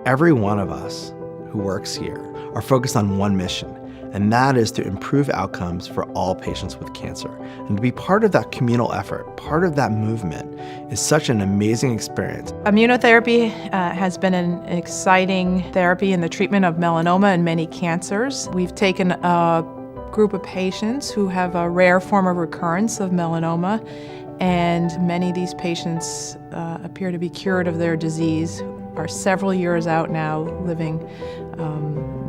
Every one of us who works here are focused on one mission, and that is to improve outcomes for all patients with cancer. And to be part of that communal effort, part of that movement, is such an amazing experience. Immunotherapy has been an exciting therapy in the treatment of melanoma and many cancers. We've taken a group of patients who have a rare form of recurrence of melanoma, and many of these patients appear to be cured of their disease, are several years out now living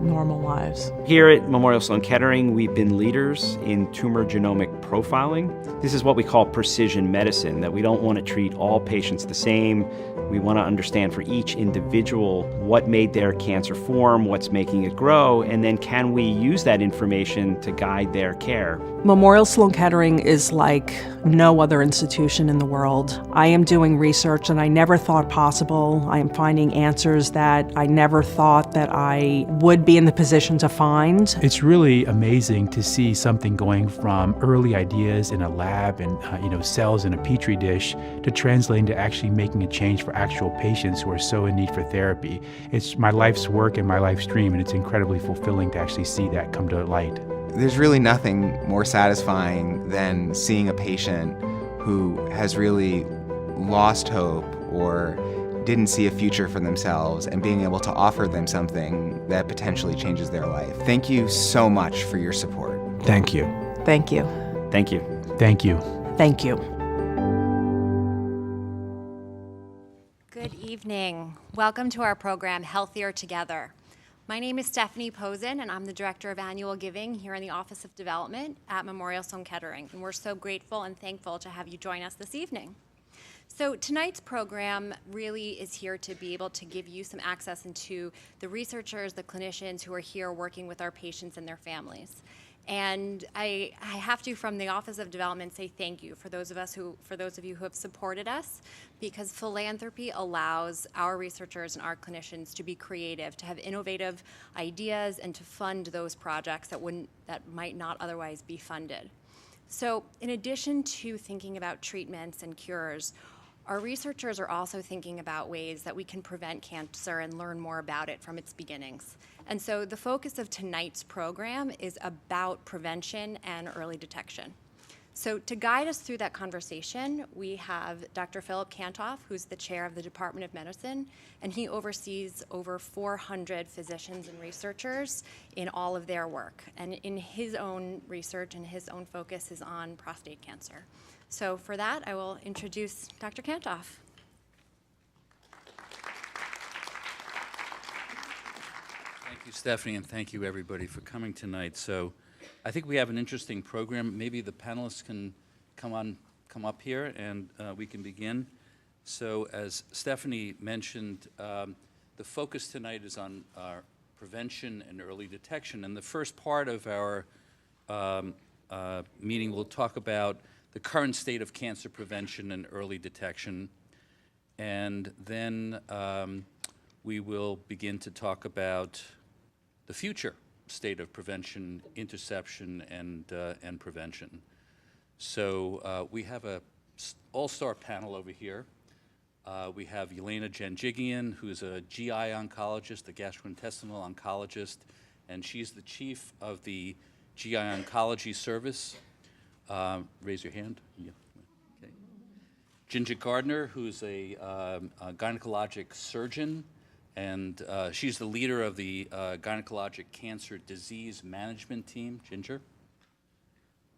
normal lives. Here at Memorial Sloan Kettering, we've been leaders in tumor genomic profiling. This is what we call precision medicine, that we don't want to treat all patients the same. We want to understand for each individual what made their cancer form, what's making it grow, and then can we use that information to guide their care. Memorial Sloan Kettering is like no other institution in the world. I am doing research that I never thought possible. I am finding answers that I never thought that I would be in the position to find. It's really amazing to see something going from early ideas in a lab and cells in a petri dish to translating to actually making a change for actual patients who are so in need for therapy. It's my life's work and my life's dream, and it's incredibly fulfilling to actually see that come to light. There's really nothing more satisfying than seeing a patient who has really lost hope or didn't see a future for themselves and being able to offer them something that potentially changes their life. Thank you so much for your support. Thank you. Thank you. Thank you. Thank you. Thank you. Good evening. Welcome to our program, Healthier Together. My name is Stephanie Posen, and I'm the Director of Annual Giving here in the Office of Development at Memorial Sloan Kettering. And we're so grateful and thankful to have you join us this evening. So tonight's program really is here to be able to give you some access into the researchers, the clinicians who are here working with our patients and their families. And I have to, from the Office of Development, say thank you for those of you who have supported us, because philanthropy allows our researchers and our clinicians to be creative, to have innovative ideas, and to fund those projects that might not otherwise be funded. So, in addition to thinking about treatments and cures, our researchers are also thinking about ways that we can prevent cancer and learn more about it from its beginnings. And so the focus of tonight's program is about prevention and early detection. So to guide us through that conversation, we have Dr. Philip Kantoff, who's the chair of the Department of Medicine, and he oversees over 400 physicians and researchers in all of their work. And in his own research and his own focus is on prostate cancer. So for that, I will introduce Dr. Kantoff. Thank you, Stephanie, and thank you, everybody, for coming tonight. So I think we have an interesting program. Maybe the panelists can come up here, and we can begin. So as Stephanie mentioned, the focus tonight is on prevention and early detection. And the first part of our meeting will talk about the current state of cancer prevention and early detection. And then we will begin to talk about the future state of prevention, interception, and prevention. So we have an all-star panel over here. We have Yelena Janjigian, who's a GI oncologist, a gastrointestinal oncologist, and she's the chief of the GI Oncology Service. Raise your hand. Yeah. Okay. Gardner, who's a gynecologic surgeon, and she's the leader of the Gynecologic Cancer Disease Management Team, Ginger.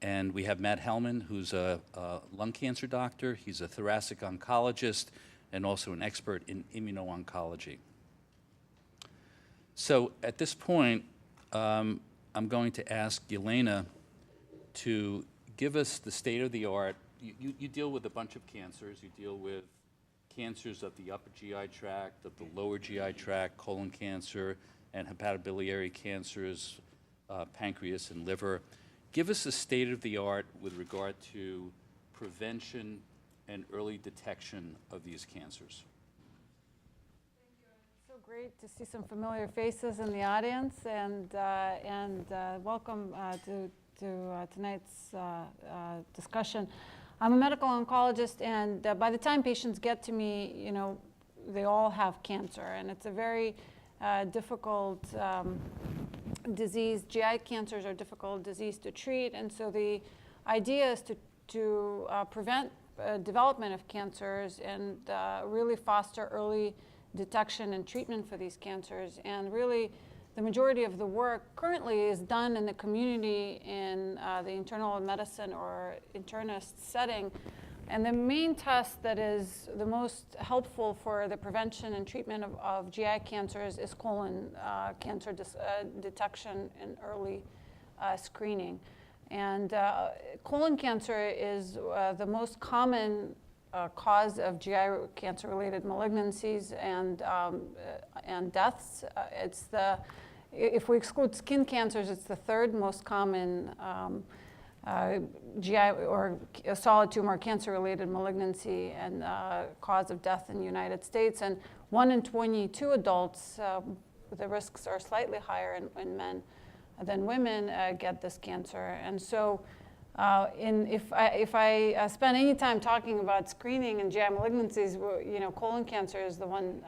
And we have Matt Hellmann, who's a lung cancer doctor. He's a thoracic oncologist and also an expert in immuno-oncology. So at this point, I'm going to ask Yelena to give us the state of the art. You deal with a bunch of cancers. You deal with cancers of the upper GI tract, of the lower GI tract, colon cancer, and hepatobiliary cancers, pancreas and liver. Give us the state of the art with regard to prevention and early detection of these cancers. So great to see some familiar faces in the audience, and welcome to tonight's discussion. I'm a medical oncologist, and by the time patients get to me, they all have cancer, and it's a very difficult disease. GI cancers are a difficult disease to treat, and so the idea is to prevent development of cancers and really foster early detection and treatment for these cancers. And really, the majority of the work currently is done in the community in the internal medicine or internist setting. And the main test that is the most helpful for the prevention and treatment of GI cancers is colon cancer detection and early screening. And colon cancer is the most common cause of GI cancer-related malignancies and deaths. If we exclude skin cancers, it's the third most common GI or solid tumor cancer-related malignancy and cause of death in the United States. And 1 in 22 adults, the risks are slightly higher in men than women get this cancer. And so if I spend any time talking about screening and GI malignancies, colon cancer is the one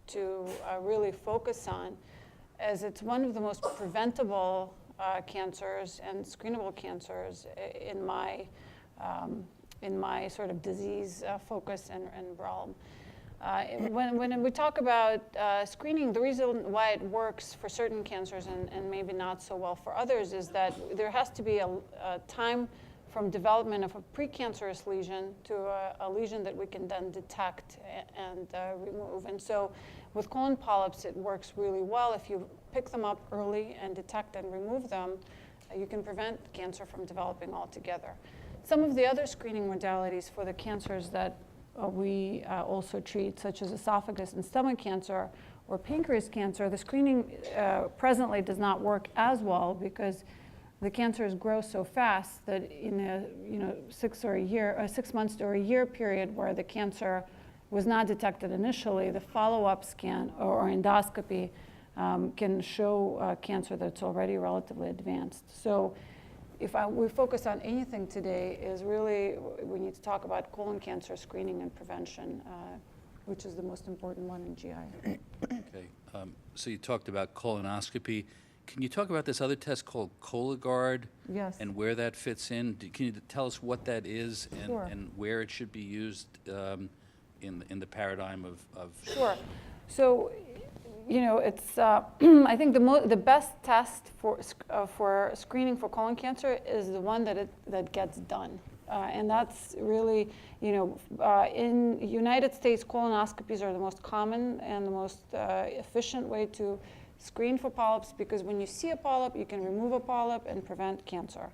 to really focus on, as it's one of the most preventable cancers and screenable cancers in my sort of disease focus and realm. When we talk about screening, the reason why it works for certain cancers and maybe not so well for others is that there has to be a time from development of a precancerous lesion to a lesion that we can then detect and remove. And so with colon polyps, it works really well. If you pick them up early and detect and remove them, you can prevent cancer from developing altogether. Some of the other screening modalities for the cancers that we also treat, such as esophagus and stomach cancer or pancreas cancer, the screening presently does not work as well because the cancers grow so fast that in a 6 months to a year period where the cancer was not detected initially, the follow-up scan or endoscopy can show cancer that's already relatively advanced. So if we focus on anything today, is really we need to talk about colon cancer screening and prevention, which is the most important one in GI. Okay, so you talked about colonoscopy. Can you talk about this other test called Cologuard? Yes. And where that fits in? Can you tell us what that is and, Sure. and where it should be used in the paradigm of? Sure. So, it's I think the best test for screening for colon cancer is the one that gets done, and that's really in the United States, colonoscopies are the most common and the most efficient way to screen for polyps, because when you see a polyp, you can remove a polyp and prevent cancer.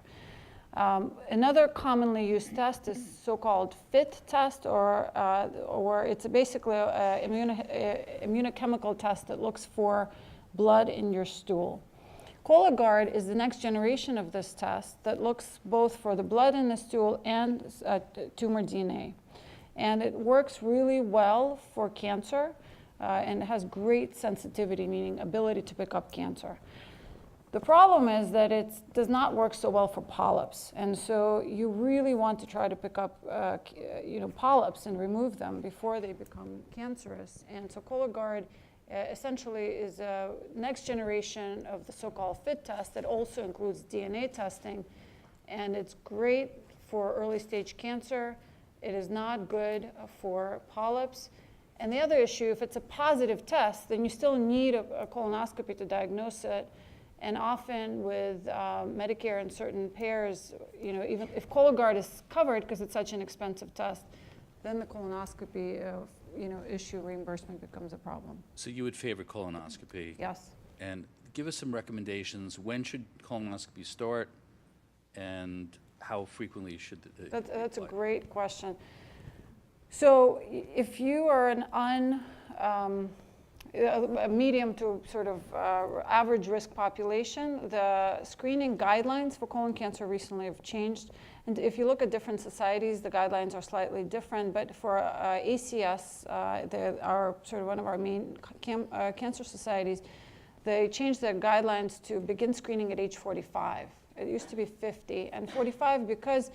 Another commonly used test is so-called FIT test, or it's basically an immunochemical test that looks for blood in your stool. Cologuard is the next generation of this test that looks both for the blood in the stool and tumor DNA. And it works really well for cancer. And it has great sensitivity, meaning ability to pick up cancer. The problem is that it does not work so well for polyps, and so you really want to try to pick up polyps and remove them before they become cancerous. And so Cologuard essentially is a next generation of the so-called FIT test that also includes DNA testing, and it's great for early stage cancer. It is not good for polyps. And the other issue, if it's a positive test, then you still need a colonoscopy to diagnose it. And often with Medicare and certain payers, even if Cologuard is covered because it's such an expensive test, then the colonoscopy issue reimbursement becomes a problem. So you would favor colonoscopy? Yes. And give us some recommendations. When should colonoscopy start, and how frequently should it? That's a great question. So if you are a medium to sort of average risk population, the screening guidelines for colon cancer recently have changed. And if you look at different societies, the guidelines are slightly different. But for ACS, they are sort of one of our main cancer societies, they changed their guidelines to begin screening at age 45. It used to be 50 and 45 because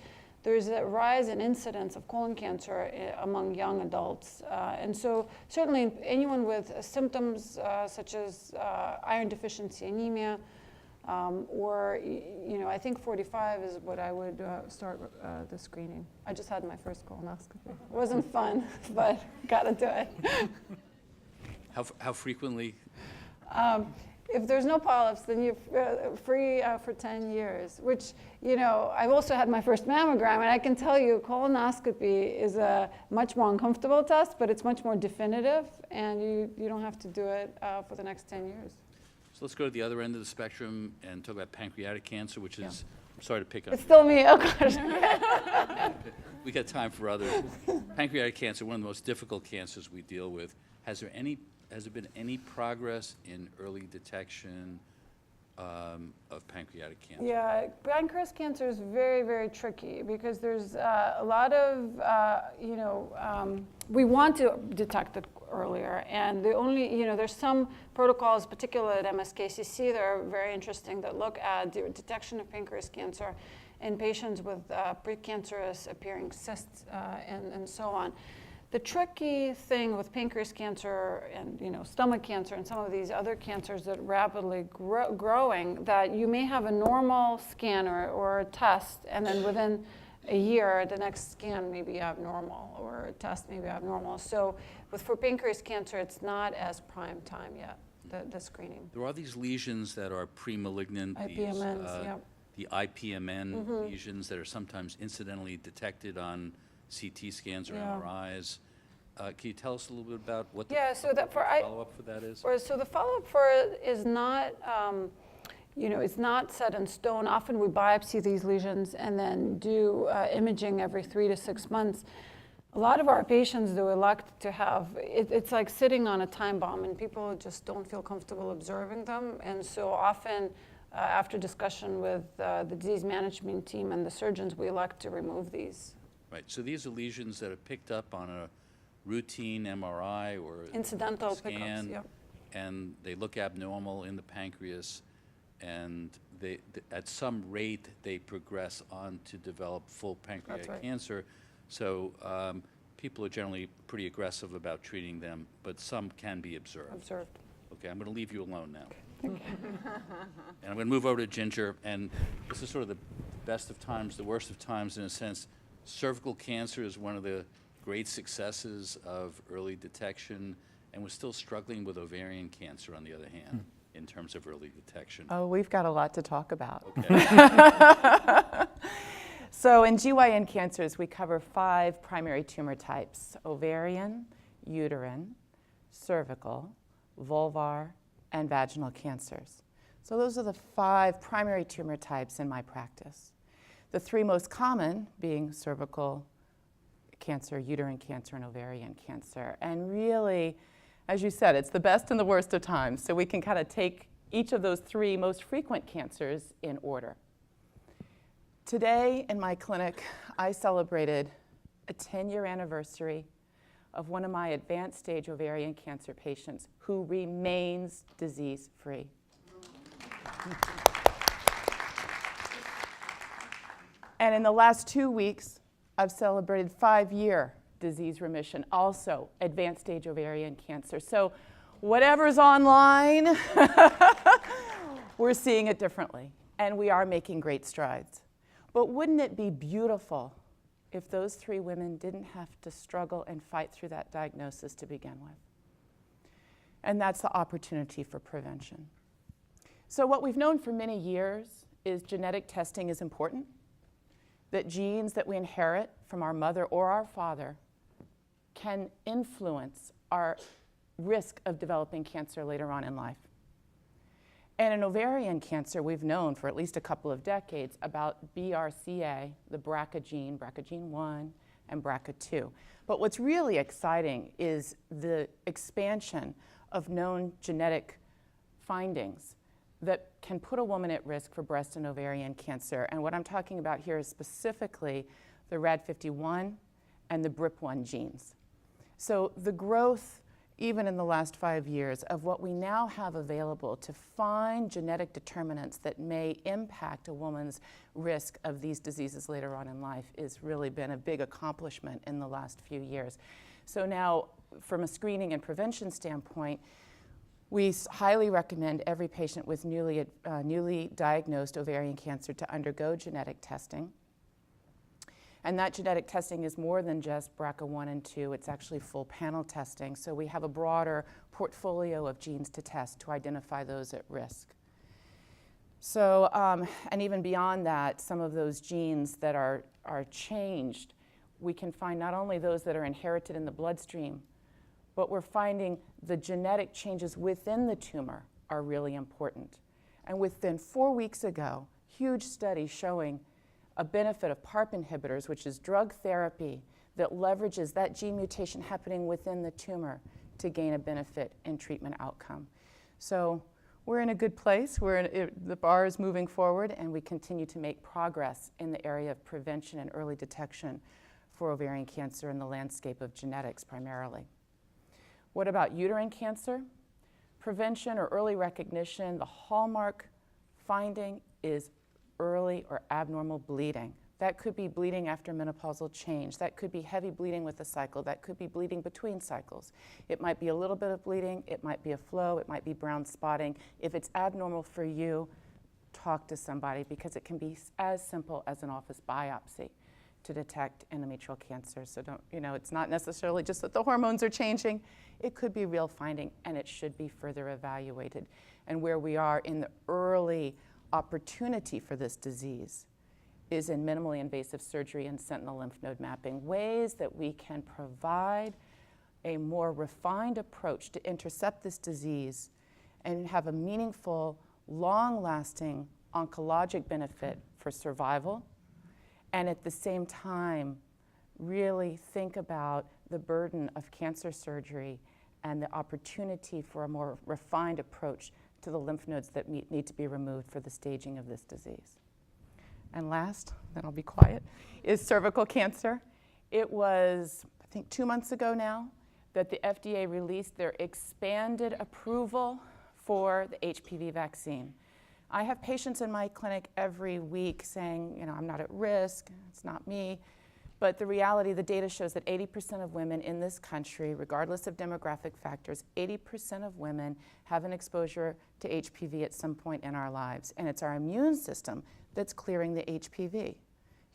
there's a rise in incidence of colon cancer among young adults. And so certainly anyone with symptoms such as iron deficiency anemia, or, I think 45 is what I would start the screening. I just had my first colonoscopy. It wasn't fun, but gotta do it. How frequently? If there's no polyps, then you're free for 10 years, which, I've also had my first mammogram, and I can tell you colonoscopy is a much more uncomfortable test, but it's much more definitive, and you don't have to do it for the next 10 years. So let's go to the other end of the spectrum and talk about pancreatic cancer, which is, I'm sorry to pick up. It's still me, oh gosh. We got time for others. Pancreatic cancer, one of the most difficult cancers we deal with. Has there been any progress in early detection of pancreatic cancer? Yeah, pancreas cancer is very, very tricky because there's a lot of, we want to detect it earlier, and the only, there's some protocols, particularly at MSKCC, that are very interesting that look at the detection of pancreas cancer in patients with precancerous appearing cysts and so on. The tricky thing with pancreas cancer and stomach cancer and some of these other cancers that rapidly growing, that you may have a normal scan or a test, and then within a year the next scan may be abnormal or a test may be abnormal. So for pancreas cancer, it's not as prime time yet, the screening. There are these lesions that are pre-malignant, IPMNs, the IPMN lesions that are sometimes incidentally detected on CT scans or MRIs. Can you tell us a little bit about what the follow-up for that is? So the follow-up for it is not, it's not set in stone. Often we biopsy these lesions and then do imaging every 3 to 6 months. A lot of our patients do elect to have, it's like sitting on a time bomb, and people just don't feel comfortable observing them. And so often, after discussion with the disease management team and the surgeons, we elect to remove these. Right, so these are lesions that are picked up on a routine MRI or incidental scan, pickups, and they look abnormal in the pancreas, and they at some rate they progress on to develop full pancreatic cancer. So people are generally pretty aggressive about treating them, but some can be observed. Okay, I'm going to leave you alone now. And I'm going to move over to Ginger, and this is sort of the best of times, the worst of times in a sense. Cervical cancer is one of the great successes of early detection, and we're still struggling with ovarian cancer, on the other hand, in terms of early detection. Oh, we've got a lot to talk about. Okay. So in GYN cancers, we cover 5 primary tumor types: ovarian, uterine, cervical, vulvar, and vaginal cancers. So those are the 5 primary tumor types in my practice. The 3 most common being cervical cancer, uterine cancer, and ovarian cancer. And really, as you said, it's the best and the worst of times. So we can kind of take each of those 3 most frequent cancers in order. Today in my clinic, I celebrated a 10-year anniversary of one of my advanced stage ovarian cancer patients who remains disease-free. And in the last 2 weeks, I've celebrated 5-year disease remission, also advanced stage ovarian cancer. So whatever's online, we're seeing it differently, and we are making great strides. But wouldn't it be beautiful if those 3 women didn't have to struggle and fight through that diagnosis to begin with? And that's the opportunity for prevention. So what we've known for many years is genetic testing is important, that genes that we inherit from our mother or our father can influence our risk of developing cancer later on in life. And in ovarian cancer, we've known for at least a couple of decades about BRCA, the BRCA gene, BRCA1 and BRCA2. But what's really exciting is the expansion of known genetic findings that can put a woman at risk for breast and ovarian cancer. And what I'm talking about here is specifically the RAD51 and the BRIP1 genes. So the growth even in the last 5 years, of what we now have available to find genetic determinants that may impact a woman's risk of these diseases later on in life is really been a big accomplishment in the last few years. So now, from a screening and prevention standpoint, we highly recommend every patient with newly diagnosed ovarian cancer to undergo genetic testing. And that genetic testing is more than just BRCA1 and 2, it's actually full panel testing. So we have a broader portfolio of genes to test to identify those at risk. So, and even beyond that, some of those genes that are changed, we can find not only those that are inherited in the bloodstream, but we're finding the genetic changes within the tumor are really important. And within 4 weeks ago, huge study showing a benefit of PARP inhibitors, which is drug therapy that leverages that gene mutation happening within the tumor to gain a benefit in treatment outcome. So we're in a good place. The bar is moving forward, and we continue to make progress in the area of prevention and early detection for ovarian cancer in the landscape of genetics primarily. What about uterine cancer? Prevention or early recognition, the hallmark finding is early or abnormal bleeding. That could be bleeding after menopausal change. That could be heavy bleeding with a cycle. That could be bleeding between cycles. It might be a little bit of bleeding. It might be a flow. It might be brown spotting. If it's abnormal for you, talk to somebody, because it can be as simple as an office biopsy to detect endometrial cancer. So it's not necessarily just that the hormones are changing. It could be real finding, and it should be further evaluated. And where we are in the early opportunity for this disease is in minimally invasive surgery and sentinel lymph node mapping, ways that we can provide a more refined approach to intercept this disease and have a meaningful, long-lasting oncologic benefit for survival, and at the same time really think about the burden of cancer surgery and the opportunity for a more refined approach to the lymph nodes that need to be removed for the staging of this disease. And last, then I'll be quiet, is cervical cancer. It was, I think, 2 months ago now that the FDA released their expanded approval for the HPV vaccine. I have patients in my clinic every week saying, I'm not at risk, it's not me. But the reality, the data shows that 80% of women in this country, regardless of demographic factors, 80% of women have an exposure to HPV at some point in our lives. And it's our immune system that's clearing the HPV.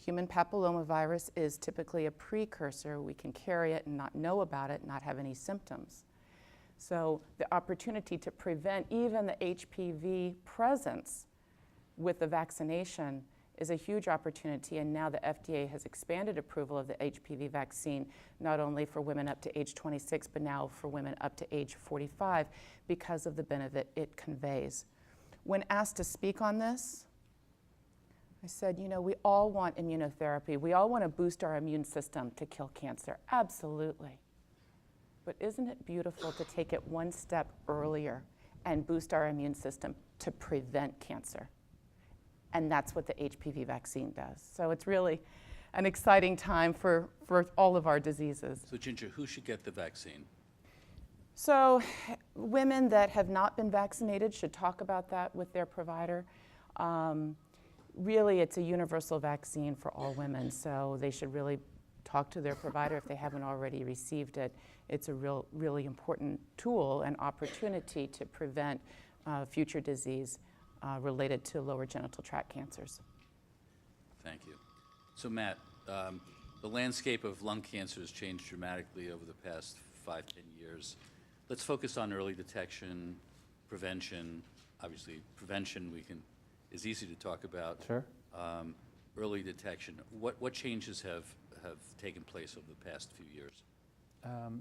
Human papillomavirus is typically a precursor. We can carry it and not know about it, not have any symptoms. So the opportunity to prevent even the HPV presence with the vaccination is a huge opportunity, and now the FDA has expanded approval of the HPV vaccine, not only for women up to age 26, but now for women up to age 45, because of the benefit it conveys. When asked to speak on this, I said, we all want immunotherapy. We all want to boost our immune system to kill cancer. Absolutely. But isn't it beautiful to take it one step earlier and boost our immune system to prevent cancer? And that's what the HPV vaccine does. So it's really an exciting time for all of our diseases. So Ginger, who should get the vaccine? So women that have not been vaccinated should talk about that with their provider. Really, it's a universal vaccine for all women, so they should really talk to their provider if they haven't already received it. It's a really important tool and opportunity to prevent future disease related to lower genital tract cancers. Thank you. So Matt, the landscape of lung cancer has changed dramatically over the past 5-10 years. Let's focus on early detection, prevention. Obviously, prevention is easy to talk about. Sure. Early detection. What changes have taken place over the past few years?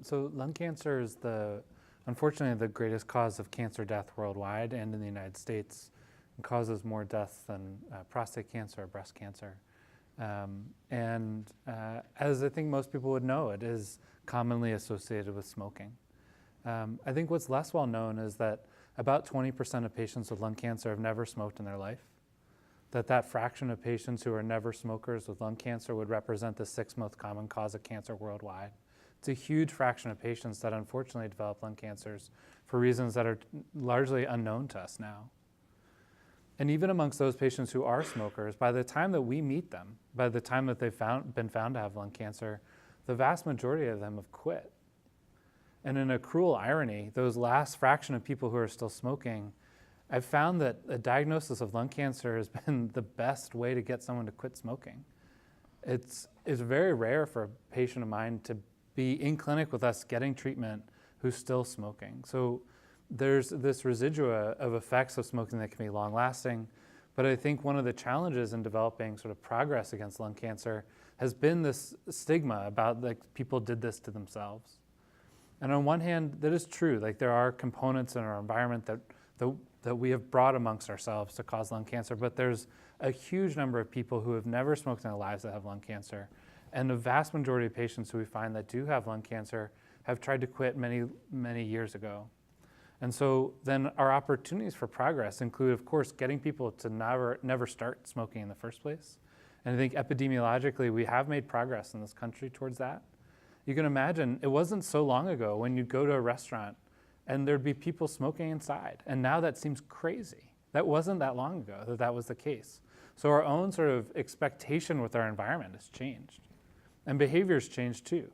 So lung cancer is unfortunately the greatest cause of cancer death worldwide and in the United States. It causes more deaths than prostate cancer or breast cancer. As I think most people would know, it is commonly associated with smoking. I think what's less well known is that about 20% of patients with lung cancer have never smoked in their life. That fraction of patients who are never smokers with lung cancer would represent the 6th most common cause of cancer worldwide. It's a huge fraction of patients that unfortunately develop lung cancers for reasons that are largely unknown to us now. And even amongst those patients who are smokers, by the time that we meet them, by the time that they've been found to have lung cancer, the vast majority of them have quit. And in a cruel irony, those last fraction of people who are still smoking, I've found that a diagnosis of lung cancer has been the best way to get someone to quit smoking. It's very rare for a patient of mine to be in clinic with us getting treatment who's still smoking. So there's this residua of effects of smoking that can be long lasting. But I think one of the challenges in developing sort of progress against lung cancer has been this stigma about like people did this to themselves. And on one hand, that is true. Like there are components in our environment that we have brought amongst ourselves to cause lung cancer, but there's a huge number of people who have never smoked in their lives that have lung cancer. And the vast majority of patients who we find that do have lung cancer have tried to quit many, many years ago. And so then our opportunities for progress include, of course, getting people to never start smoking in the first place. And I think epidemiologically, we have made progress in this country towards that. You can imagine, it wasn't so long ago when you'd go to a restaurant and there'd be people smoking inside. And now that seems crazy. That wasn't that long ago that that was the case. So our own sort of expectation with our environment has changed. And behavior's changed too.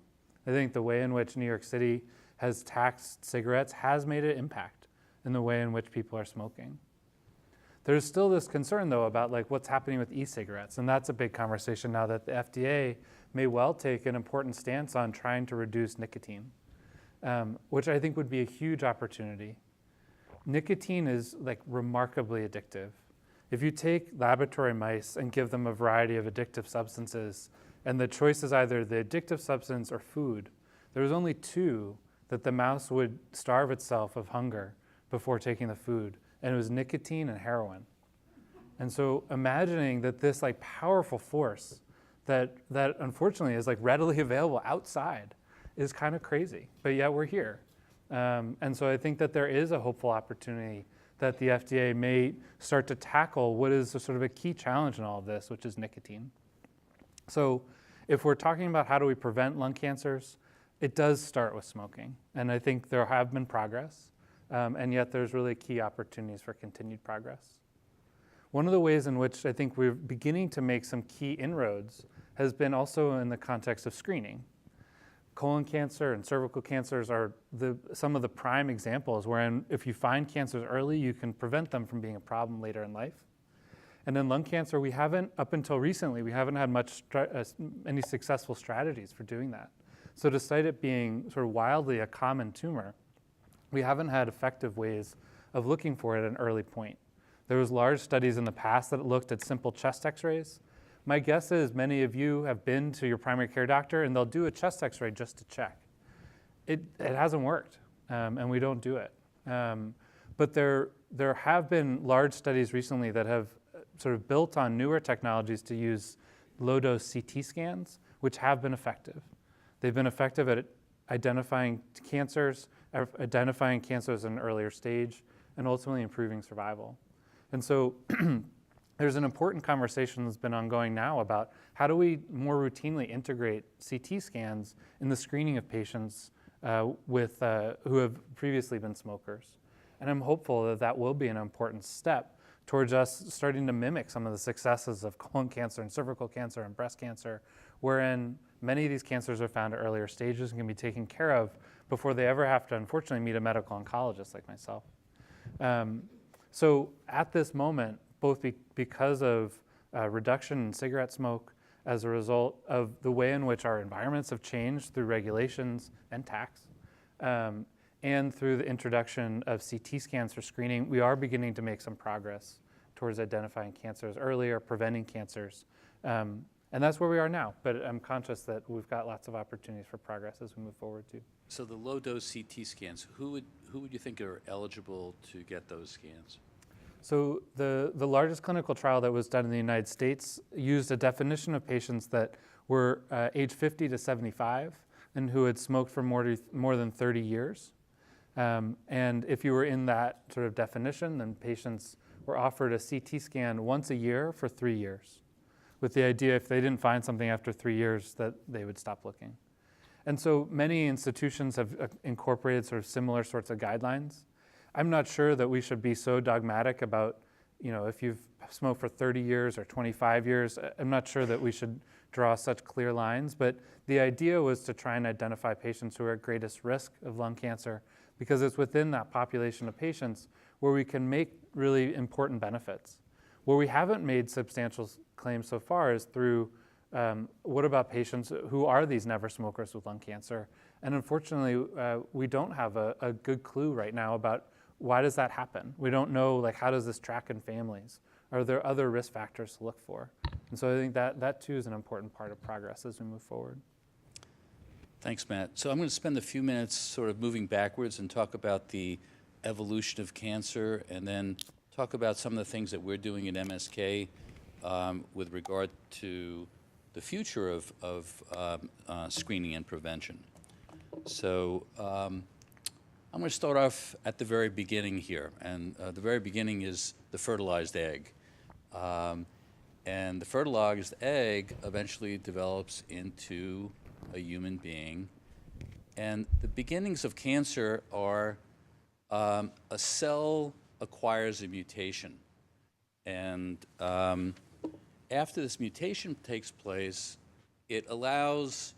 I think the way in which New York City has taxed cigarettes has made an impact in the way in which people are smoking. There's still this concern though about like what's happening with e-cigarettes, and that's a big conversation now that the FDA may well take an important stance on trying to reduce nicotine, which I think would be a huge opportunity. Nicotine is like remarkably addictive. If you take laboratory mice and give them a variety of addictive substances, and the choice is either the addictive substance or food, there's only two that the mouse would starve itself of hunger before taking the food, and it was nicotine and heroin. And so imagining that this like powerful force that unfortunately is like readily available outside is kind of crazy, but yet we're here. And so I think that there is a hopeful opportunity that the FDA may start to tackle what is a sort of a key challenge in all of this, which is nicotine. So if we're talking about how do we prevent lung cancers, it does start with smoking. And I think there have been progress, and yet there's really key opportunities for continued progress. One of the ways in which I think we're beginning to make some key inroads has been also in the context of screening. Colon cancer and cervical cancers are some of the prime examples wherein if you find cancers early, you can prevent them from being a problem later in life. And in lung cancer, we haven't, up until recently, we haven't had any successful strategies for doing that. So despite it being sort of wildly a common tumor, we haven't had effective ways of looking for it at an early point. There was large studies in the past that looked at simple chest x-rays. My guess is many of you have been to your primary care doctor and they'll do a chest x-ray just to check. It hasn't worked, and we don't do it. But there have been large studies recently that have sort of built on newer technologies to use low-dose CT scans, which have been effective. They've been effective at identifying cancers at an earlier stage, and ultimately improving survival. And so there's an important conversation that's been ongoing now about how do we more routinely integrate CT scans in the screening of patients who have previously been smokers. And I'm hopeful that that will be an important step towards us starting to mimic some of the successes of colon cancer and cervical cancer and breast cancer, wherein many of these cancers are found at earlier stages and can be taken care of before they ever have to, unfortunately, meet a medical oncologist like myself. So at this moment, both because of reduction in cigarette smoke as a result of the way in which our environments have changed through regulations and tax, and through the introduction of CT scans for screening, we are beginning to make some progress towards identifying cancers earlier, preventing cancers. And that's where we are now, but I'm conscious that we've got lots of opportunities for progress as we move forward too. So the low-dose CT scans, who would you think are eligible to get those scans? So the largest clinical trial that was done in the United States used a definition of patients that were age 50 to 75 and who had smoked for more than 30 years. And if you were in that sort of definition, then patients were offered a CT scan once a year for 3 years, with the idea if they didn't find something after 3 years that they would stop looking. And so many institutions have incorporated sort of similar sorts of guidelines. I'm not sure that we should be so dogmatic about, if you've smoked for 30 years or 25 years, I'm not sure that we should draw such clear lines, but the idea was to try and identify patients who are at greatest risk of lung cancer, because it's within that population of patients where we can make really important benefits. Where we haven't made substantial claims so far is through what about patients who are these never smokers with lung cancer? And unfortunately, we don't have a good clue right now about why does that happen. We don't know, like, how does this track in families? Are there other risk factors to look for? And so I think that too is an important part of progress as we move forward. Thanks, Matt. So I'm going to spend a few minutes sort of moving backwards and talk about the evolution of cancer, and then talk about some of the things that we're doing at MSK with regard to the future of screening and prevention. So I'm going to start off at the very beginning here, and the very beginning is the fertilized egg. And the fertilized egg eventually develops into a human being. And the beginnings of cancer are a cell acquires a mutation. And after this mutation takes place, it allows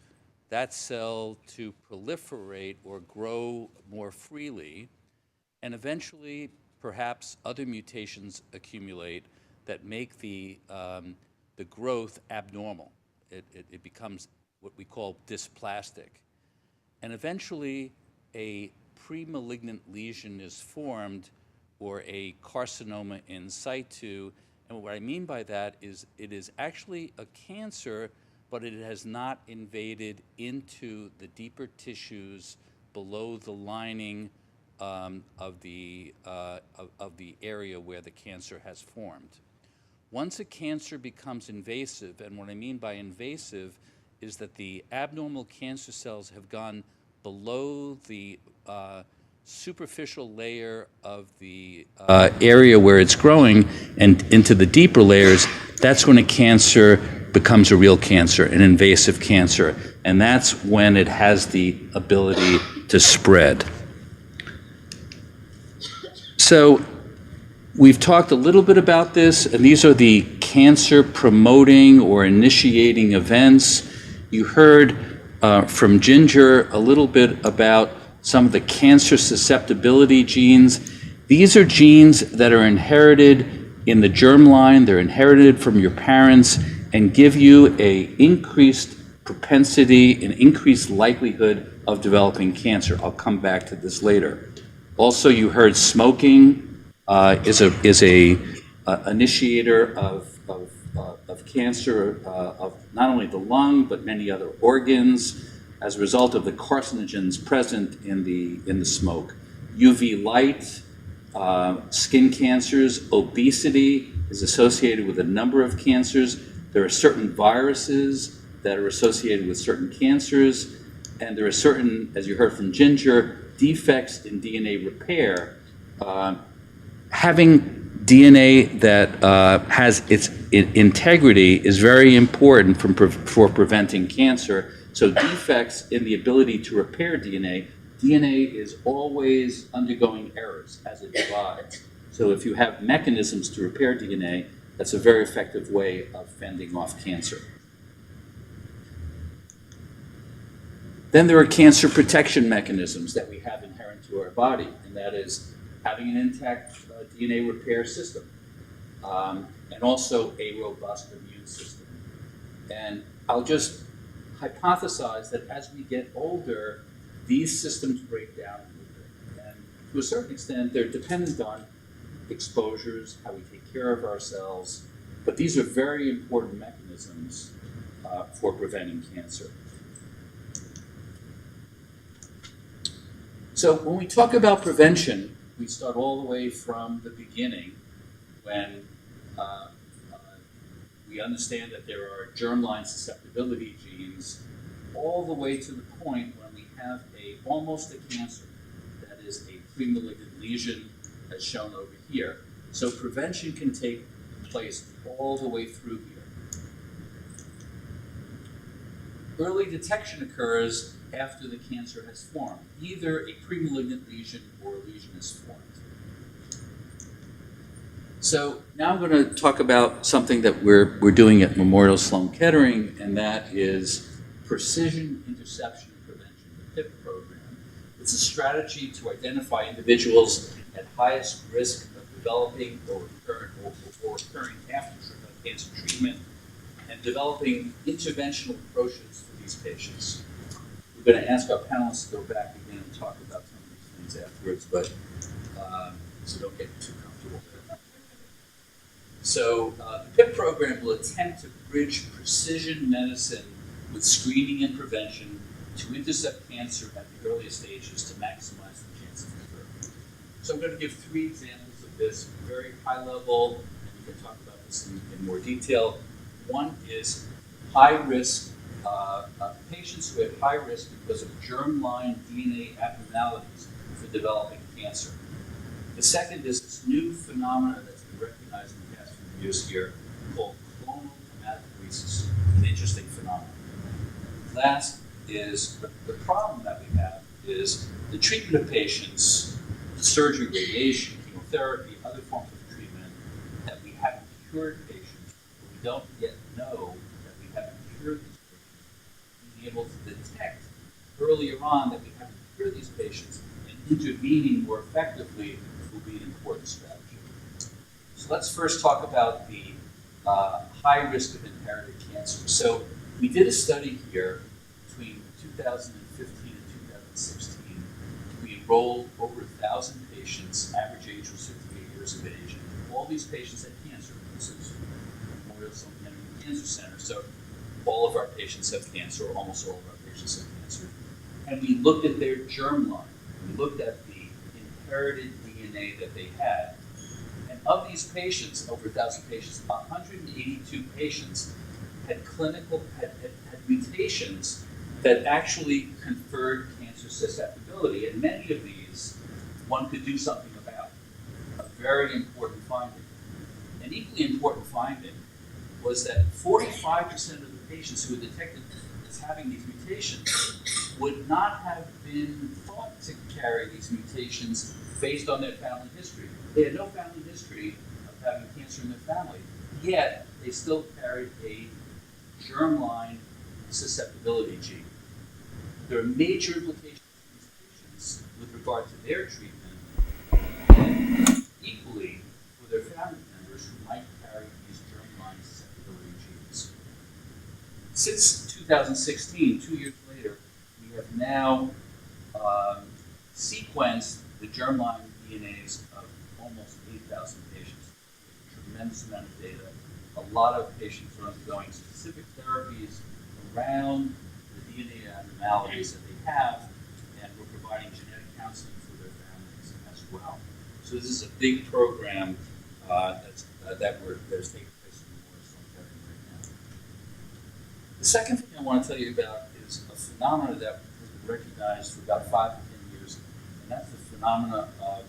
that cell to proliferate or grow more freely, and eventually perhaps other mutations accumulate that make the growth abnormal. It becomes what we call dysplastic. And eventually a premalignant lesion is formed, or a carcinoma in situ. And what I mean by that is it is actually a cancer, but it has not invaded into the deeper tissues below the lining of the area where the cancer has formed. Once a cancer becomes invasive, and what I mean by invasive is that the abnormal cancer cells have gone below the superficial layer of the area where it's growing and into the deeper layers, that's when a cancer becomes a real cancer, an invasive cancer. And that's when it has the ability to spread. So we've talked a little bit about this, and these are the cancer promoting or initiating events. You heard from Ginger a little bit about some of the cancer susceptibility genes. These are genes that are inherited in the germline, they're inherited from your parents, and give you an increased propensity, an increased likelihood of developing cancer. I'll come back to this later. Also, you heard smoking is a initiator of cancer of not only the lung but many other organs as a result of the carcinogens present in the smoke. UV light, skin cancers, obesity is associated with a number of cancers. There are certain viruses that are associated with certain cancers, and there are certain, as you heard from Ginger, defects in DNA repair. Having DNA that has its integrity is very important for preventing cancer. So defects in the ability to repair DNA is always undergoing errors as it divides. So if you have mechanisms to repair DNA, that's a very effective way of fending off cancer. Then there are cancer protection mechanisms that we have inherent to our body, and that is having an intact DNA repair system, and also a robust immune system. And I'll just hypothesize that as we get older, these systems break down a little bit. And to a certain extent, they're dependent on exposures, how we take care of ourselves, but these are very important mechanisms for preventing cancer. So when we talk about prevention, we start all the way from the beginning when we understand that there are germline susceptibility genes, all the way to the point when we have almost a cancer, that is a premalignant lesion as shown over here. So prevention can take place all the way through here. Early detection occurs after the cancer has formed. Either a premalignant lesion or a lesion is formed. So now I'm going to talk about something that we're doing at Memorial Sloan Kettering, and that is Precision Interception and Prevention, the PIP program. It's a strategy to identify individuals at highest risk of developing or recurring after cancer treatment, and developing interventional approaches for these patients. We're going to ask our panelists to go back again and talk about some of these things afterwards, but so don't get too comfortable. So the PIP program will attempt to bridge precision medicine with screening and prevention to intercept cancer at the earliest stages to maximize the chance of cure. So I'm going to give 3 examples of this, very high level, and we can talk about this in more detail. One is high risk, patients who have high risk because of germline DNA abnormalities for developing cancer. The second is this new phenomenon that's been recognized in the past few years here called clonal hematopoiesis, an interesting phenomenon. Last is the problem that we have is the treatment of patients, surgery, radiation, chemotherapy, other forms of treatment, that we haven't cured patients, but we don't yet know that we haven't cured these patients. Being able to detect earlier on that we haven't cured these patients and intervening more effectively will be an important strategy. So let's first talk about the high risk of inherited cancer. So we did a study here between 2015 and 2016. We enrolled over 1,000 patients, average age was 58 years of age. All these patients had cancer. This is Memorial Sloan Kettering Cancer Center, so all of our patients have cancer, or almost all of our patients have cancer. And we looked at their germline. We looked at the inherited DNA that they had. And of these patients, over 1,000 patients, 182 patients had mutations that actually conferred cancer susceptibility. And many of these, one could do something about. A very important finding. An equally important finding was that 45% of the patients who were detected as having these mutations would not have been thought to carry these mutations based on their family history. They had no family history of having cancer in their family, yet they still carried a germline susceptibility gene. There are major implications for these patients with regard to their treatment, and equally for their family members who might carry these germline susceptibility genes. Since 2016, 2 years later, we have now sequenced the germline DNAs of almost 8,000 patients. A tremendous amount of data. A lot of patients are undergoing specific therapies around the DNA abnormalities that they have, and we're providing genetic counseling for their families as well. So this is a big program that's taking place in Memorial Sloan Kettering right now. The second thing I want to tell you about is a phenomenon that has been recognized for about 5 to 10 years, and that's the phenomena of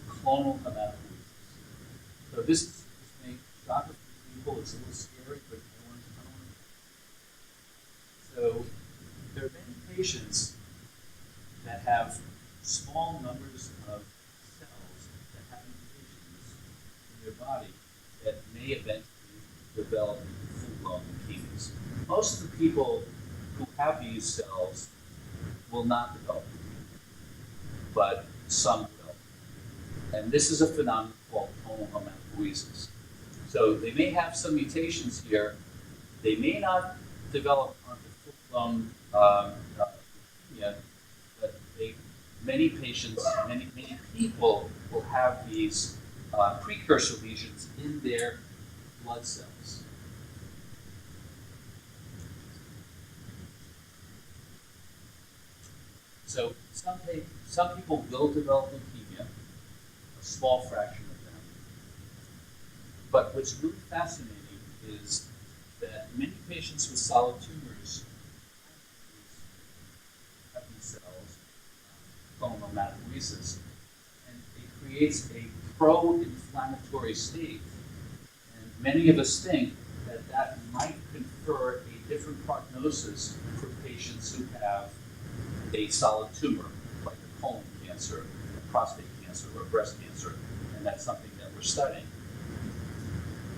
clonal hematopoiesis. So this may shock a few people. It's a little scary, but I don't want to. So there are many patients that have small numbers of cells that have mutations in their body that may eventually develop into full-blown leukemias. Most of the people who have these cells will not develop leukemia, but some will. And this is a phenomenon called clonal hematopoiesis. So they may have some mutations here. They may not develop onto full-blown leukemia, but many patients, many people will have these precursor lesions in their blood cells. So some people will develop leukemia, a small fraction of them. But what's really fascinating is that many patients with solid tumors have these cells, clonal hematopoiesis, and it creates a pro-inflammatory state. And many of us think that that might confer a different prognosis for patients who have a solid tumor, like a colon cancer, a prostate cancer, or breast cancer, and that's something that we're studying.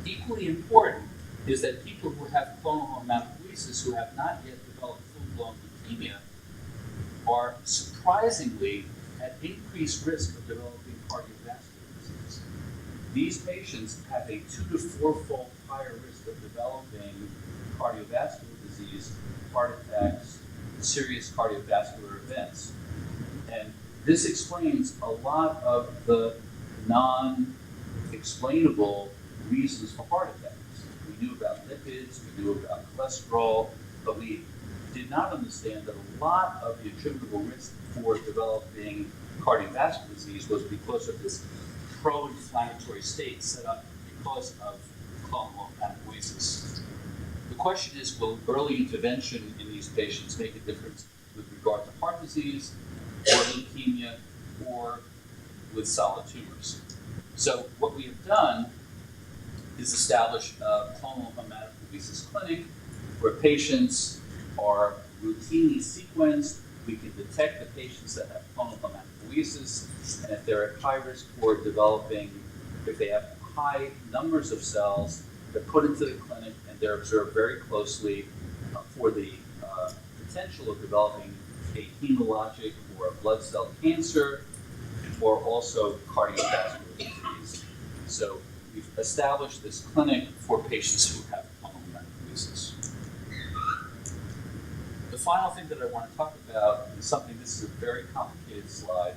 Equally important is that people who have clonal hematopoiesis who have not yet developed full-blown leukemia are surprisingly at increased risk of developing cardiovascular disease. These patients have a 2 to 4-fold higher risk of developing cardiovascular disease, heart attacks, serious cardiovascular events. And this explains a lot of the non-explainable reasons for heart attacks. We knew about lipids, we knew about cholesterol, but we did not understand that a lot of the attributable risk for developing cardiovascular disease was because of this pro-inflammatory state set up because of clonal hematopoiesis. The question is, will early intervention in these patients make a difference with regard to heart disease, or leukemia, or with solid tumors? So what we have done is establish a clonal hematopoiesis clinic where patients are routinely sequenced. We can detect the patients that have clonal hematopoiesis, and if they're at high risk for developing, if they have high numbers of cells, they're put into the clinic and they're observed very closely for the potential of developing a hematologic or a blood cell cancer, or also cardiovascular disease. So we've established this clinic for patients who have clonal hematopoiesis. The final thing that I want to talk about is something, this is a very complicated slide,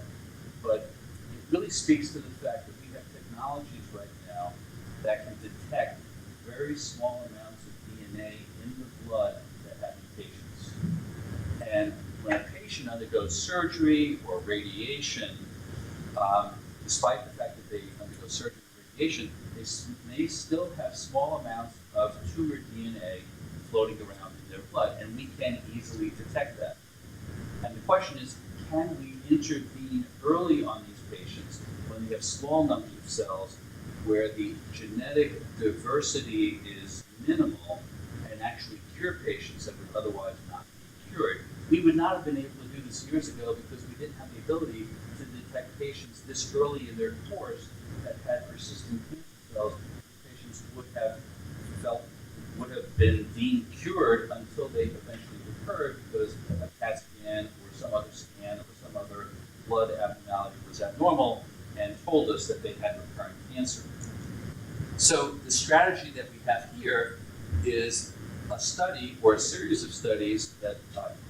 but it really speaks to the fact that we have technologies right now that can detect very small amounts of DNA in the blood that have mutations. And when a patient undergoes surgery or radiation, despite the fact that they undergo surgery or radiation, they may still have small amounts of tumor DNA floating around in their blood, and we can easily detect that. And the question is, can we intervene early on these patients when they have small numbers of cells where the genetic diversity is minimal and actually cure patients that would otherwise not be cured? We would not have been able to do this years ago because we didn't have the ability to detect patients this early in their course that had persistent cancer cells. Patients would have been deemed cured until they eventually recurred because a CAT scan or some other scan or some other blood abnormality was abnormal and told us that they had recurrent cancer. So the strategy that we have here is a study or a series of studies that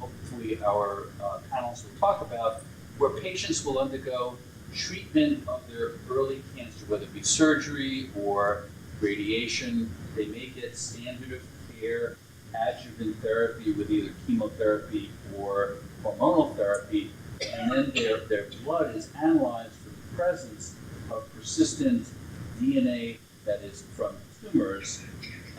hopefully our panelists will talk about, where patients will undergo treatment of their early cancer, whether it be surgery or radiation. They may get standard of care adjuvant therapy with either chemotherapy or hormonal therapy, and then their blood is analyzed for the presence of persistent DNA that is from tumors.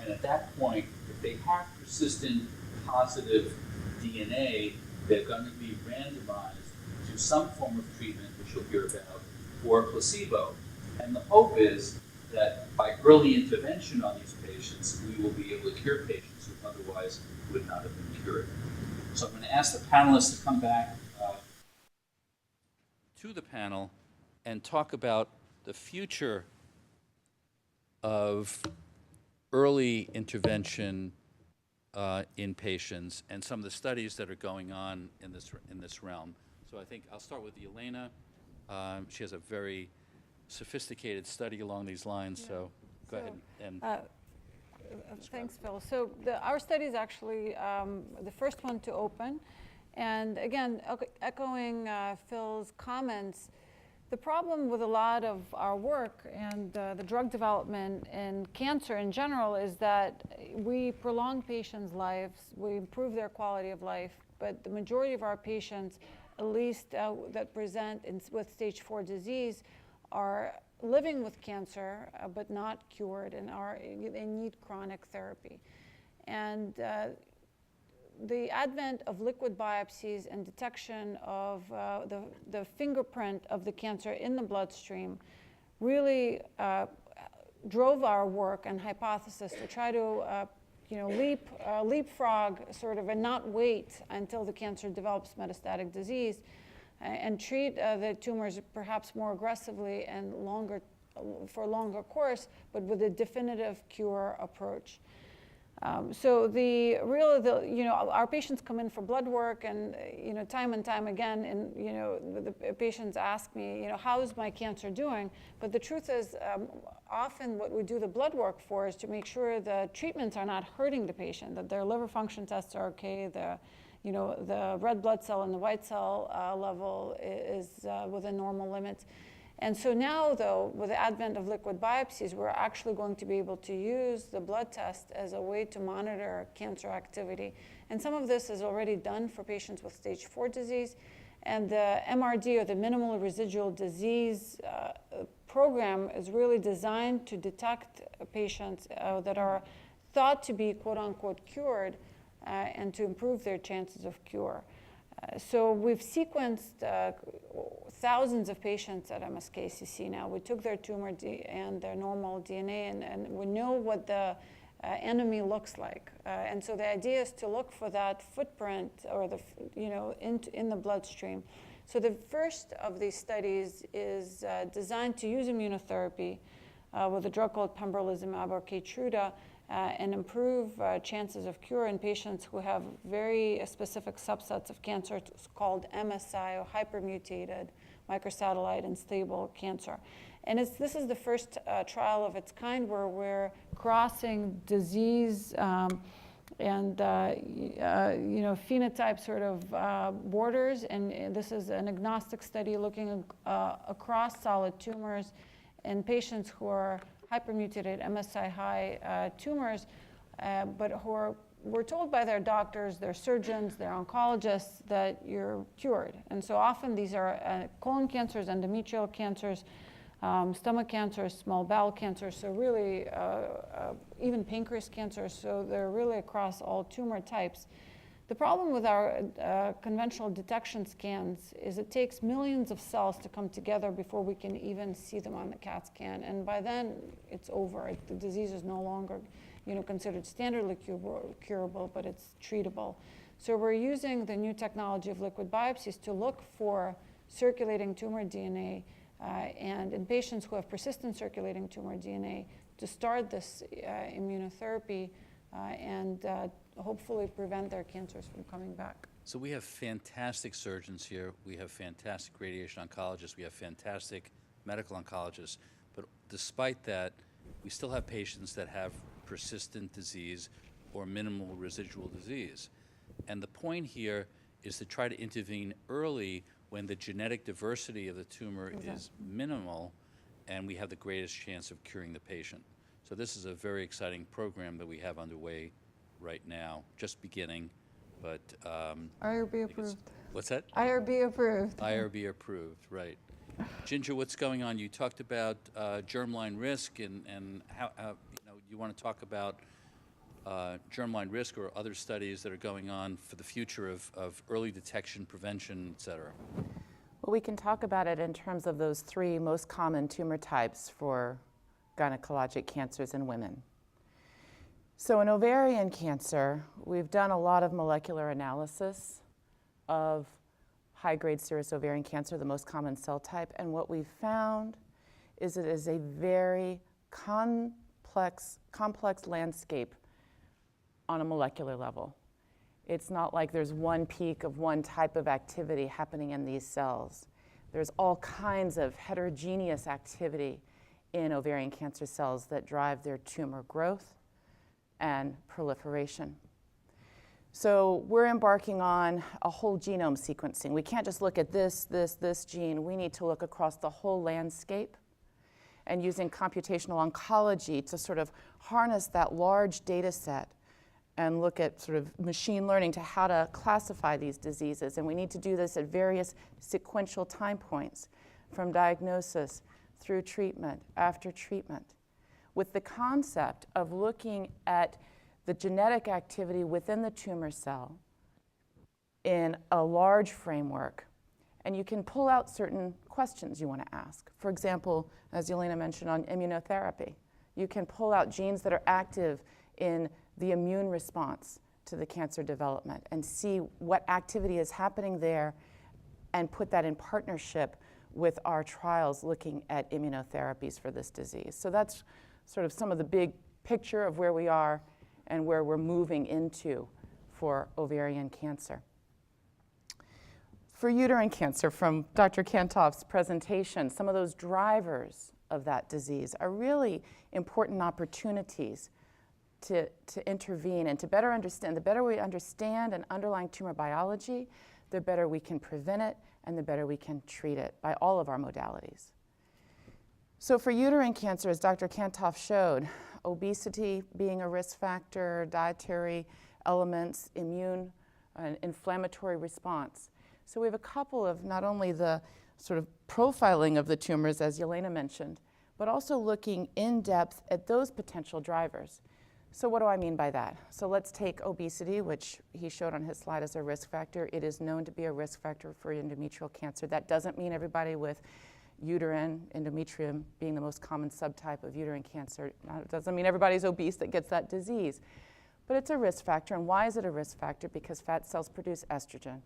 And at that point, if they have persistent positive DNA, they're going to be randomized to some form of treatment, which you'll hear about, or placebo. And the hope is that by early intervention on these patients, we will be able to cure patients who otherwise would not have been cured. So I'm going to ask the panelists to come back to the panel and talk about the future of early intervention in patients and some of the studies that are going on in this realm. So I think I'll start with Yelena. She has a very sophisticated study along these lines, so go ahead and thanks, Phil. So our study is actually the first one to open. And again, echoing Phil's comments, the problem with a lot of our work and the drug development in cancer in general is that we prolong patients' lives, we improve their quality of life, but the majority of our patients, at least that present with stage 4 disease, are living with cancer but not cured and they need chronic therapy. And the advent of liquid biopsies and detection of the fingerprint of the cancer in the bloodstream really drove our work and hypothesis to try to leapfrog sort of and not wait until the cancer develops metastatic disease and treat the tumors perhaps more aggressively and for a longer course, but with a definitive cure approach. So our patients come in for blood work, and time and time again, and the patients ask me, how's my cancer doing? But the truth is, often what we do the blood work for is to make sure the treatments are not hurting the patient, that their liver function tests are okay, the red blood cell and the white cell level is within normal limits. And so now, though, with the advent of liquid biopsies, we're actually going to be able to use the blood test as a way to monitor cancer activity. And some of this is already done for patients with stage 4 disease. And the MRD, or the minimal residual disease program, is really designed to detect patients that are thought to be quote unquote cured and to improve their chances of cure. So we've sequenced thousands of patients at MSKCC now. We took their tumor and their normal DNA, and we know what the enemy looks like. And so the idea is to look for that footprint, or in the bloodstream. So the first of these studies is designed to use immunotherapy with a drug called pembrolizumab or Keytruda, and improve chances of cure in patients who have very specific subsets of cancer. It's called MSI, or hypermutated microsatellite unstable cancer. And this is the first trial of its kind where we're crossing disease and phenotype sort of borders. And this is an agnostic study looking across solid tumors in patients who are hypermutated MSI high tumors, but who were told by their doctors, their surgeons, their oncologists that you're cured. And so often these are colon cancers, endometrial cancers, stomach cancers, small bowel cancers, so really even pancreas cancers, so they're really across all tumor types. The problem with our conventional detection scans is it takes millions of cells to come together before we can even see them on the CAT scan. And by then, it's over. The disease is no longer considered standardly curable, but it's treatable. So we're using the new technology of liquid biopsies to look for circulating tumor DNA, and in patients who have persistent circulating tumor DNA, to start this immunotherapy and hopefully prevent their cancers from coming back. So we have fantastic surgeons here. We have fantastic radiation oncologists. We have fantastic medical oncologists. But despite that, we still have patients that have persistent disease or minimal residual disease. And the point here is to try to intervene early when the genetic diversity of the tumor is minimal and we have the greatest chance of curing the patient. So this is a very exciting program that we have underway right now, just beginning, but IRB approved. What's that? IRB approved. IRB approved, right. Ginger, what's going on? You talked about germline risk and how you want to talk about germline risk or other studies that are going on for the future of early detection, prevention, et cetera. Well, we can talk about it in terms of those 3 most common tumor types for gynecologic cancers in women. So in ovarian cancer, we've done a lot of molecular analysis of high-grade serous ovarian cancer, the most common cell type, and what we've found is it is a very complex landscape on a molecular level. It's not like there's one peak of one type of activity happening in these cells. There's all kinds of heterogeneous activity in ovarian cancer cells that drive their tumor growth and proliferation. So we're embarking on a whole genome sequencing. We can't just look at this gene. We need to look across the whole landscape, and using computational oncology to sort of harness that large data set and look at sort of machine learning to how to classify these diseases. And we need to do this at various sequential time points, from diagnosis through treatment, after treatment, with the concept of looking at the genetic activity within the tumor cell in a large framework. And you can pull out certain questions you want to ask. For example, as Yelena mentioned on immunotherapy, you can pull out genes that are active in the immune response to the cancer development and see what activity is happening there and put that in partnership with our trials looking at immunotherapies for this disease. So that's sort of some of the big picture of where we are and where we're moving into for ovarian cancer. For uterine cancer, from Dr. Kantoff's presentation, some of those drivers of that disease are really important opportunities to intervene and to better understand. The better we understand an underlying tumor biology, the better we can prevent it and the better we can treat it by all of our modalities. So for uterine cancer, as Dr. Kantoff showed, obesity being a risk factor, dietary elements, immune and inflammatory response. So we have a couple of not only the sort of profiling of the tumors, as Yelena mentioned, but also looking in depth at those potential drivers. So what do I mean by that? So let's take obesity, which he showed on his slide as a risk factor. It is known to be a risk factor for endometrial cancer. That doesn't mean everybody with uterine endometrium being the most common subtype of uterine cancer. It doesn't mean everybody's obese that gets that disease. But it's a risk factor. And why is it a risk factor? Because fat cells produce estrogen.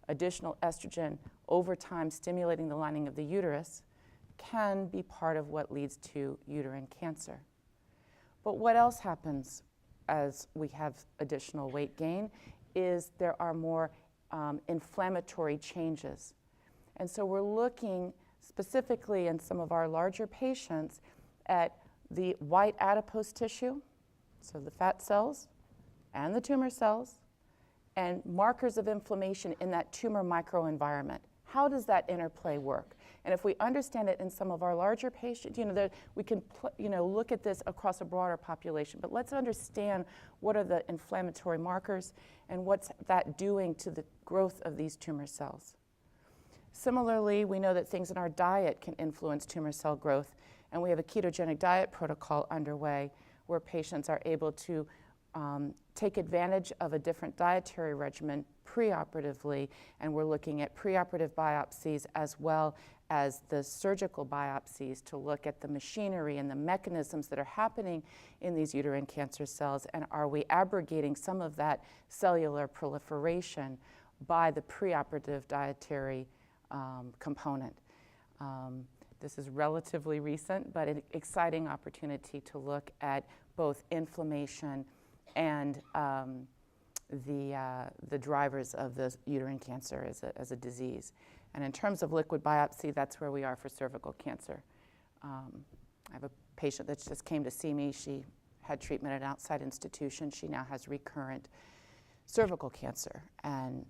Additional estrogen over time stimulating the lining of the uterus can be part of what leads to uterine cancer. But what else happens as we have additional weight gain is there are more inflammatory changes. And so we're looking specifically in some of our larger patients at the white adipose tissue, so the fat cells and the tumor cells, and markers of inflammation in that tumor microenvironment. How does that interplay work? And if we understand it in some of our larger patients, we can look at this across a broader population. But let's understand what are the inflammatory markers and what's that doing to the growth of these tumor cells. Similarly, we know that things in our diet can influence tumor cell growth, and we have a ketogenic diet protocol underway where patients are able to take advantage of a different dietary regimen preoperatively, and we're looking at preoperative biopsies as well as the surgical biopsies to look at the machinery and the mechanisms that are happening in these uterine cancer cells, and are we abrogating some of that cellular proliferation by the preoperative dietary component. This is relatively recent, but an exciting opportunity to look at both inflammation and the drivers of the uterine cancer as a disease. And in terms of liquid biopsy, that's where we are for cervical cancer. I have a patient that just came to see me. She had treatment at an outside institution. She now has recurrent cervical cancer, and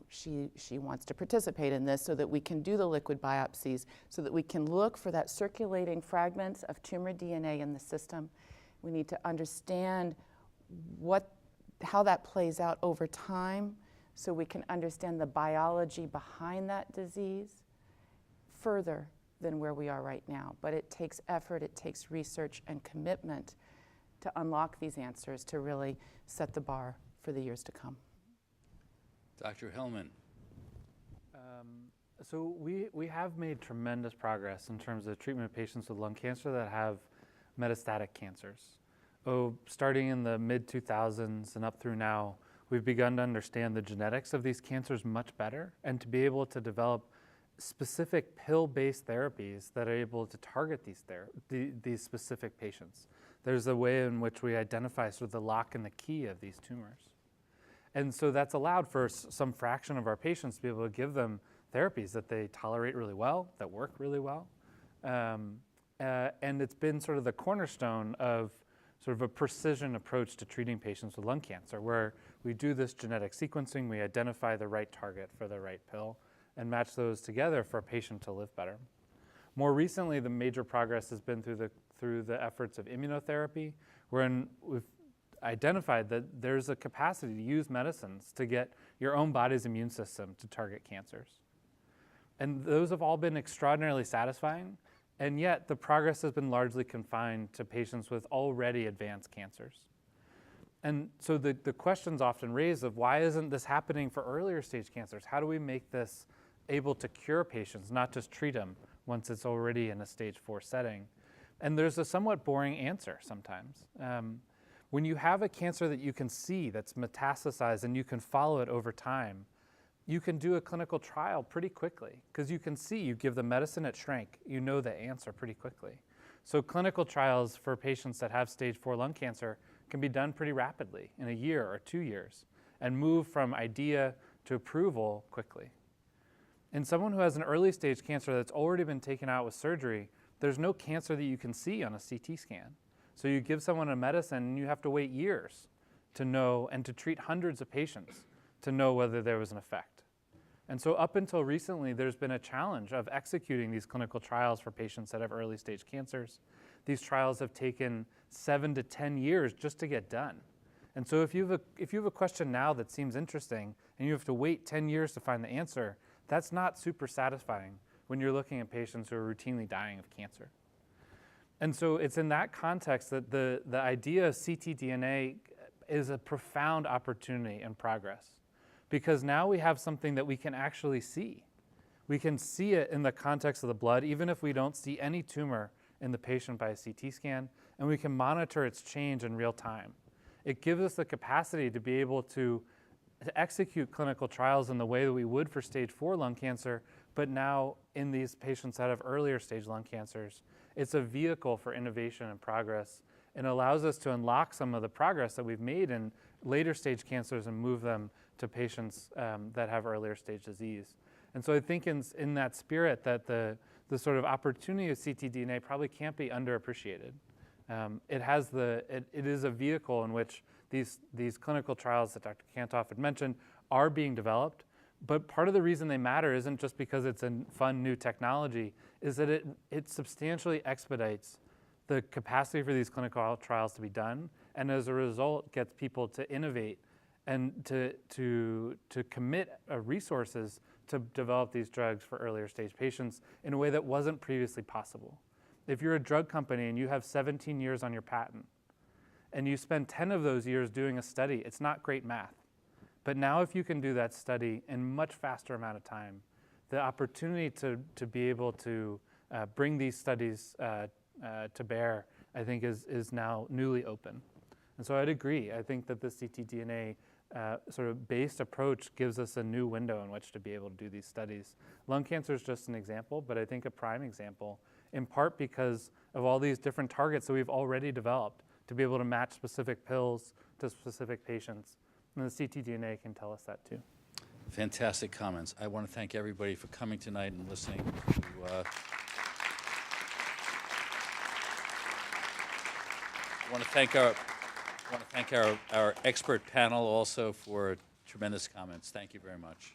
she wants to participate in this so that we can do the liquid biopsies, so that we can look for that circulating fragments of tumor DNA in the system. We need to understand how that plays out over time so we can understand the biology behind that disease further than where we are right now. But it takes effort, it takes research and commitment to unlock these answers to really set the bar for the years to come. Dr. Hellmann. So we have made tremendous progress in terms of treatment of patients with lung cancer that have metastatic cancers. Starting in the mid-2000s and up through now, we've begun to understand the genetics of these cancers much better and to be able to develop specific pill-based therapies that are able to target these specific patients. There's a way in which we identify sort of the lock and the key of these tumors. And so that's allowed for some fraction of our patients to be able to give them therapies that they tolerate really well, that work really well. And it's been sort of the cornerstone of sort of a precision approach to treating patients with lung cancer, where we do this genetic sequencing, we identify the right target for the right pill, and match those together for a patient to live better. More recently, the major progress has been through the efforts of immunotherapy, wherein we've identified that there's a capacity to use medicines to get your own body's immune system to target cancers. And those have all been extraordinarily satisfying, and yet the progress has been largely confined to patients with already advanced cancers. And so the question's often raised of why isn't this happening for earlier stage cancers? How do we make this able to cure patients, not just treat them once it's already in a stage 4 setting? And there's a somewhat boring answer sometimes. When you have a cancer that you can see that's metastasized and you can follow it over time, you can do a clinical trial pretty quickly because you can see, you give the medicine, it shrank, you know the answer pretty quickly. So clinical trials for patients that have stage 4 lung cancer can be done pretty rapidly in a year or 2 years and move from idea to approval quickly. In someone who has an early stage cancer that's already been taken out with surgery, there's no cancer that you can see on a CT scan. So you give someone a medicine and you have to wait years to know and to treat hundreds of patients to know whether there was an effect. And so up until recently, there's been a challenge of executing these clinical trials for patients that have early stage cancers. These trials have taken 7 to 10 years just to get done. And so if you have a question now that seems interesting and you have to wait 10 years to find the answer, that's not super satisfying when you're looking at patients who are routinely dying of cancer. And so it's in that context that the idea of ctDNA is a profound opportunity and progress, because now we have something that we can actually see. We can see it in the context of the blood, even if we don't see any tumor in the patient by a CT scan, and we can monitor its change in real time. It gives us the capacity to be able to execute clinical trials in the way that we would for stage 4 lung cancer, but now in these patients that have earlier stage lung cancers. It's a vehicle for innovation and progress, and allows us to unlock some of the progress that we've made in later stage cancers and move them to patients that have earlier stage disease. And so I think in that spirit that the sort of opportunity of ctDNA probably can't be underappreciated. It is a vehicle in which these clinical trials that Dr. Kantoff had mentioned are being developed, but part of the reason they matter isn't just because it's a fun new technology, is that it substantially expedites the capacity for these clinical trials to be done, and as a result gets people to innovate and to commit resources to develop these drugs for earlier stage patients in a way that wasn't previously possible. If you're a drug company and you have 17 years on your patent, and you spend 10 of those years doing a study, it's not great math. But now if you can do that study in much faster amount of time, the opportunity to be able to bring these studies to bear, I think is now newly open. And so I'd agree. I think that the ctDNA sort of based approach gives us a new window in which to be able to do these studies. Lung cancer is just an example, but I think a prime example, in part because of all these different targets that we've already developed to be able to match specific pills to specific patients. And the ctDNA can tell us that too. Fantastic comments. I want to thank everybody for coming tonight and listening to I want to thank our expert panel also for tremendous comments. Thank you very much.